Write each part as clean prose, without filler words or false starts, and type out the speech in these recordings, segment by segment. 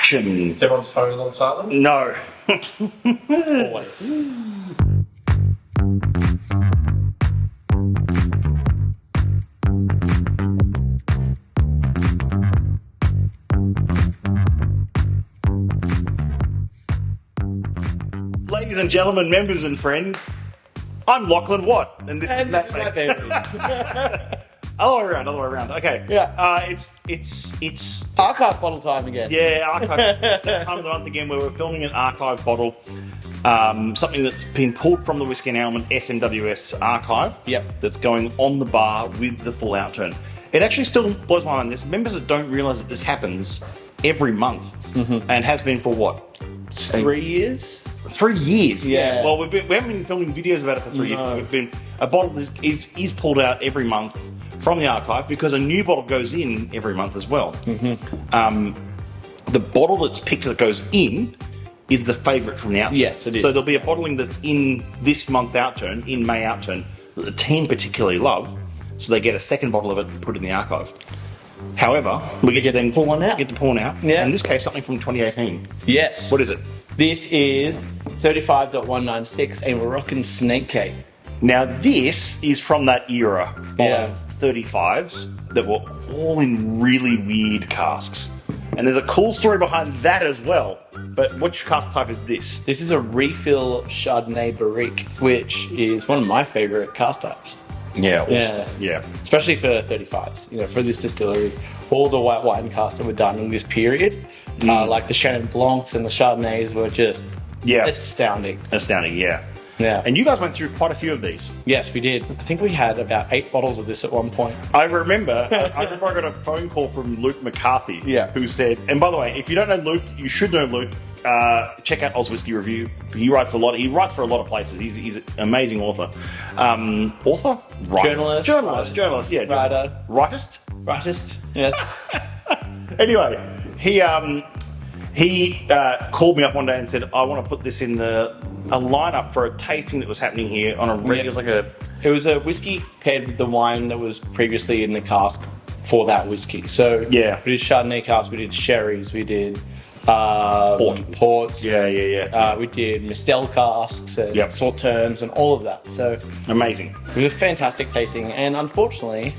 Action. Is everyone's phone on silent? No. Always. Ladies and gentlemen, members and friends, I'm Lachlan Watt, and this is Matt. my baby. Other way around. Okay. Yeah. It's Archive bottle time again. yeah, archive. It's that time of the month again where we're filming an archive bottle, something that's been pulled from the Whisky Alement SMWS archive. Yep. That's going on the bar with the full outturn. It actually still blows my mind. There's members that don't realise that this happens every month, and has been for what? 3 years? 3 years. Yeah. Well, we haven't been filming videos about it for 3 years. We've been a bottle is pulled out every month from the archive because a new bottle goes in every month as well. The bottle that's picked that goes in is the favourite from the outturn. Yes, it is. So there'll be a bottling that's in this month's outturn, in May Outturn, that the team particularly love. So they get a second bottle of it and put it in the archive. However, we get to then pull one out. Get to pull one out. Yeah. In this case, something from 2018. Yes. What is it? This is 35.196, a Moroccan snake cake. Now, this is from that era Yeah. of 35s that were all in really weird casks. And there's a cool story behind that as well. But which cask type is this? This is a refill Chardonnay Barrique, which is one of my favourite cask types. Yeah. Yeah. Yeah. Especially for 35s, for this distillery. All the white wine casks that were done in this period, like the Chenin Blancs and the Chardonnays, were just astounding. Astounding, yeah. Yeah. And you guys went through quite a few of these. Yes, we did. I think we had about 8 bottles of this at one point. I remember I got a phone call from Luke McCarthy, who said, and by the way, if you don't know Luke, you should know Luke. Check out Oz Whiskey Review. He writes a lot. He writes for a lot of places. He's an amazing author. Author? Writer. Journalist. Yeah. Writer. Writist? Yes. Anyway, he called me up one day and said, I want to put this in a lineup for a tasting that was happening here on a regular. It was a whiskey paired with the wine that was previously in the cask for that whiskey. So we did Chardonnay cask, we did sherries, we did ports. Yeah. We did Mistel casks and Sauternes and all of that. So amazing. It was a fantastic tasting, and unfortunately,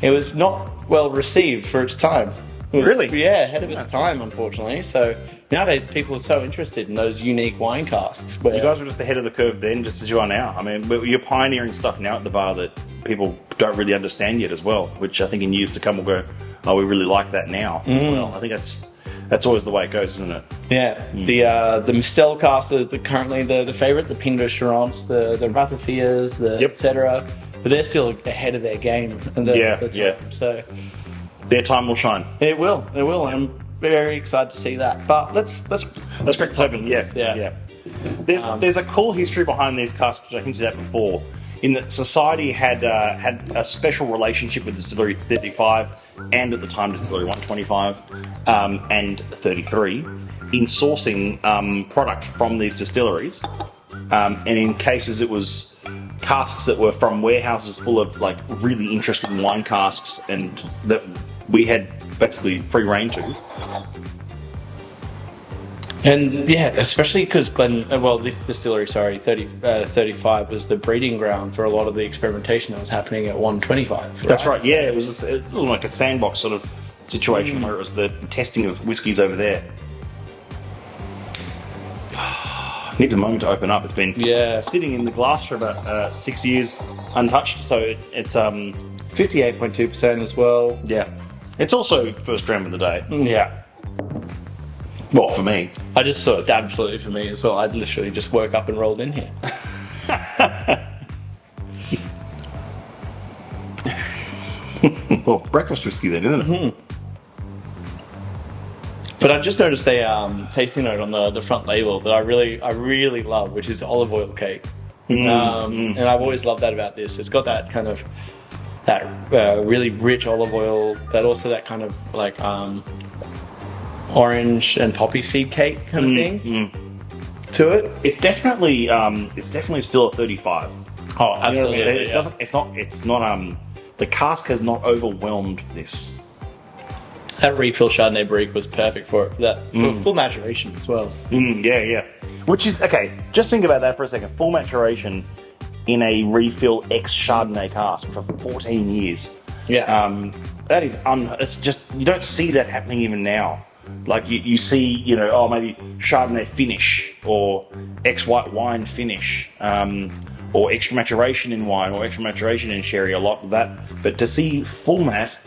it was not well received for its time. Really? Yeah, ahead of its time, unfortunately. So nowadays, people are so interested in those unique wine casks. You guys were just ahead of the curve then, just as you are now. I mean, you're pioneering stuff now at the bar that people don't really understand yet as well, which I think in years to come will go, oh, we really like that now as well. I think that's always the way it goes, isn't it? Yeah. The Mistel casks are currently the favourite, the Pinot Charentes, the Ratafias, etc. But they're still ahead of their game. And So their time will shine. It will. I'm very excited to see that. But let's crack this open. Yes. Yeah. There's a cool history behind these casks, which I hinted at before, in that society had a special relationship with Distillery 35 and at the time Distillery 125 and 33 in sourcing product from these distilleries. And in cases it was casks that were from warehouses full of like really interesting wine casks and that we had basically free reign to. And especially because this distillery, 35 was the breeding ground for a lot of the experimentation that was happening at 125. Right? That's right. Yeah, it's like a sandbox sort of situation where it was the testing of whiskies over there. Needs a moment to open up. It's been sitting in the glass for about 6 years untouched, so it's 58.2% as well. Yeah, it's also first dram of the day. Yeah. Well, for me. I just saw it absolutely for me as well. I literally just woke up and rolled in here. Well, breakfast whiskey then, isn't it? But I just noticed a tasting note on the front label that I really love, which is olive oil cake. And I've always loved that about this. It's got that kind of really rich olive oil, but also that kind of like orange and poppy seed cake kind of thing to it. It's definitely still a 35. Oh, absolutely. It's not. The cask has not overwhelmed this. that refill Chardonnay Brick was perfect for it. For full maturation as well. Yeah. Which is, okay, just think about that for a second. Full maturation in a refill ex-Chardonnay cask for 14 years. Yeah. That is, it's just, you don't see that happening even now. Like, you see, maybe Chardonnay finish, or ex-white wine finish, or extra maturation in wine, or extra maturation in sherry, a lot of that. But to see full mat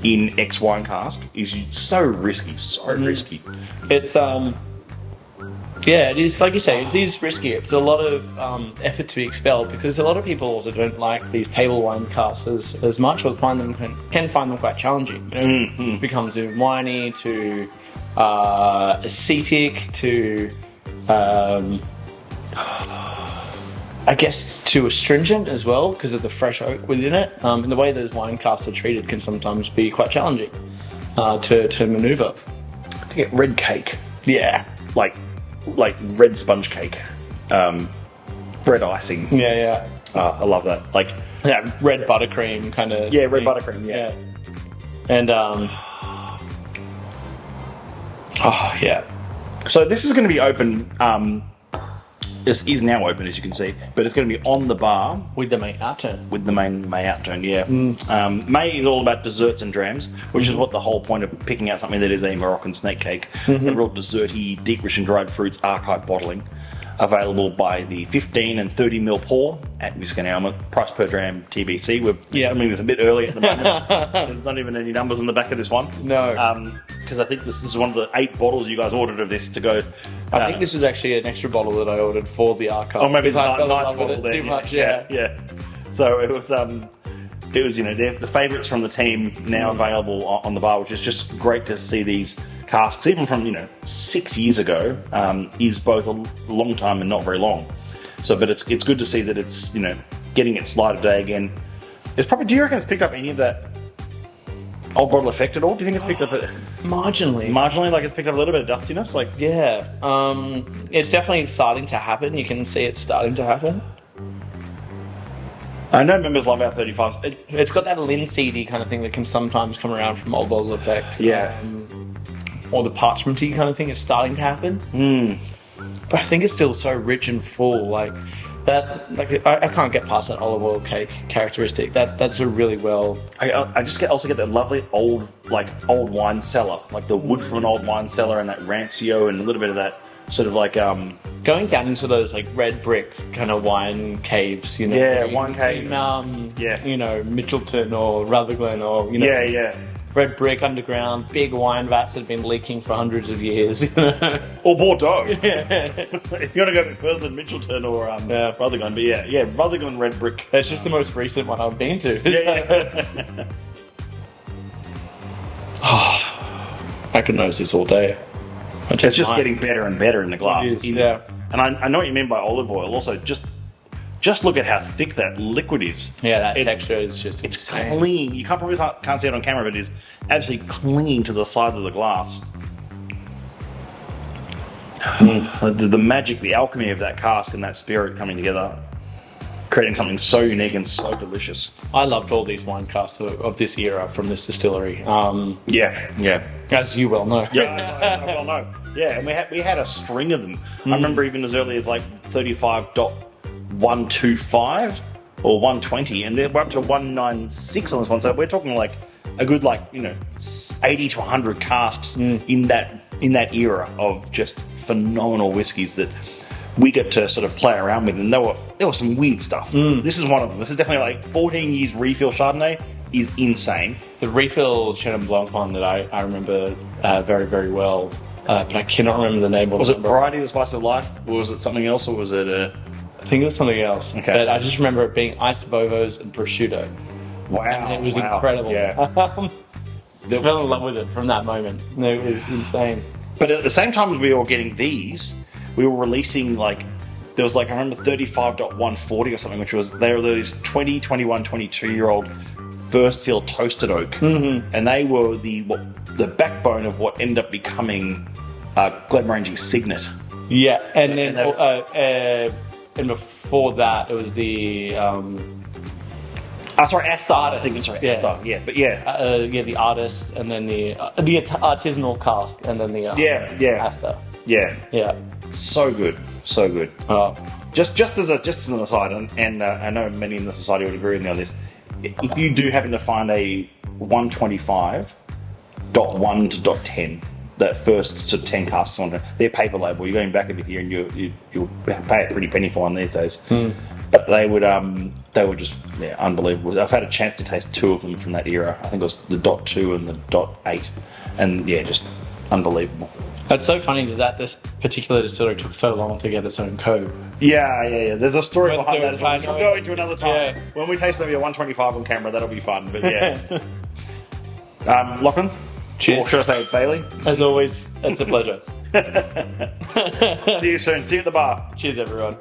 in ex-wine cask is so risky, risky. It's, yeah, it is, like you say, it is risky. It's a lot of effort to be expelled, because a lot of people also don't like these table wine casks as much, or can find them quite challenging. It becomes too winey, too acetic, too I guess too astringent as well, because of the fresh oak within it. And the way those wine casks are treated can sometimes be quite challenging to manoeuvre. To get red cake. Yeah. Like red sponge cake. Bread icing. Yeah. I love that. Like, yeah, red buttercream kind of. Yeah, red buttercream, yeah. And, yeah. So this is going to be open, this is now open, as you can see, but it's going to be on the bar. With the May Outturn. With the May Outturn, yeah. May is all about desserts and drams, which is what the whole point of picking out something that is a Moroccan snake cake. A real desserty, deep rich and dried fruits archive bottling. Available by the 15 and 30 ml pour at Whisky Alement. Price per dram TBC. We're filming this a bit early at the moment. There's not even any numbers on the back of this one. No. Because I think this is one of the 8 bottles you guys ordered of this to go. I think this was actually an extra bottle that I ordered for the archive. Oh, maybe it's a I fell in nice love bottle with it there. too much, yeah. So it was the favourites from the team now available on the bar, which is just great to see these casks, even from 6 years ago, is both a long time and not very long. So, but it's good to see that it's getting its light of day again. Do you reckon it's picked up any of that old bottle effect at all? Do you think it's picked up marginally? Marginally, like it's picked up a little bit of dustiness, like yeah. It's definitely starting to happen. You can see it starting to happen. I know members love our 35s. It's got that linseedy kind of thing that can sometimes come around from old bottle effect. Yeah. Or the parchmenty kind of thing is starting to happen. But I think it's still so rich and full. Like that. Like I can't get past that olive oil cake characteristic. That's a really well. I just also get that lovely old wine cellar, like the wood from an old wine cellar, and that rancio, and a little bit of that sort of like going down into those like red brick kind of wine caves, Yeah, wine cave. Mitchelton or Rutherglen or red brick underground, big wine vats that have been leaking for hundreds of years. Or Bordeaux. Yeah. If you want to go a bit further than Mitchelton or Rutherglen, but Rutherglen red brick. That's just the most recent one I've been to. I could nose this all day. It's just getting better and better in the glass. It is, yeah. And I know what you mean by olive oil. Also, just look at how thick that liquid is. Yeah, that texture is just insane. Clean. You can't see it on camera, but it is actually clinging to the side of the glass. The magic, the alchemy of that cask and that spirit coming together, creating something so unique and so delicious. I loved all these wine casks of this era from this distillery. Yeah. As you well know. Yeah, I well know. Yeah, and we had a string of them. I remember even as early as like 35.125 or 120, and then we're up to 196 on this one. So we're talking like a good 80 to 100 casks in that era of just phenomenal whiskies that we get to sort of play around with, and there was some weird stuff. This is one of them. This is definitely like 14 years refill Chardonnay is insane. The refill Chenin Blanc one that I remember very, very well, but I cannot remember the name of it. Was it Variety of the Spice of Life, or was it something else, or was it I think it was something else. Okay. But I just remember it being iced bovos and prosciutto. Wow. And it was incredible. Yeah. I fell in love with it from that moment. It was insane. But at the same time as we were getting these, we were releasing there was I remember 35.140 or something, which was, they were those 20, 21, 22-year-old first fill toasted oak. And they were the backbone of what ended up becoming Glenmorangie Signet. Yeah, and then and before that it was the Sorry, Astar. I think it's sorry, Astar. Yeah, but yeah. Yeah, the artist, and then the artisanal cask, and then the Astar. Yeah. Yeah. So good. So good. Oh. Just as an aside, and I know many in the society would agree with me on this. If you do happen to find a 125.1 to .10, that first sort of 10 casks on their paper label, you're going back a bit here, and you'll pay a pretty penny for one these days. But they would just unbelievable. I've had a chance to taste 2 of them from that era. I think it was the .2 and the .8, and yeah, just unbelievable. It's so funny that this particular distillery took so long to get its own code. Yeah. There's a story behind that as well. We'll go into another time. Yeah. When we taste maybe a 125 on camera, that'll be fun. But yeah. Lachlan? Cheers. Or should I say Bailey? As always, it's a pleasure. See you soon. See you at the bar. Cheers, everyone.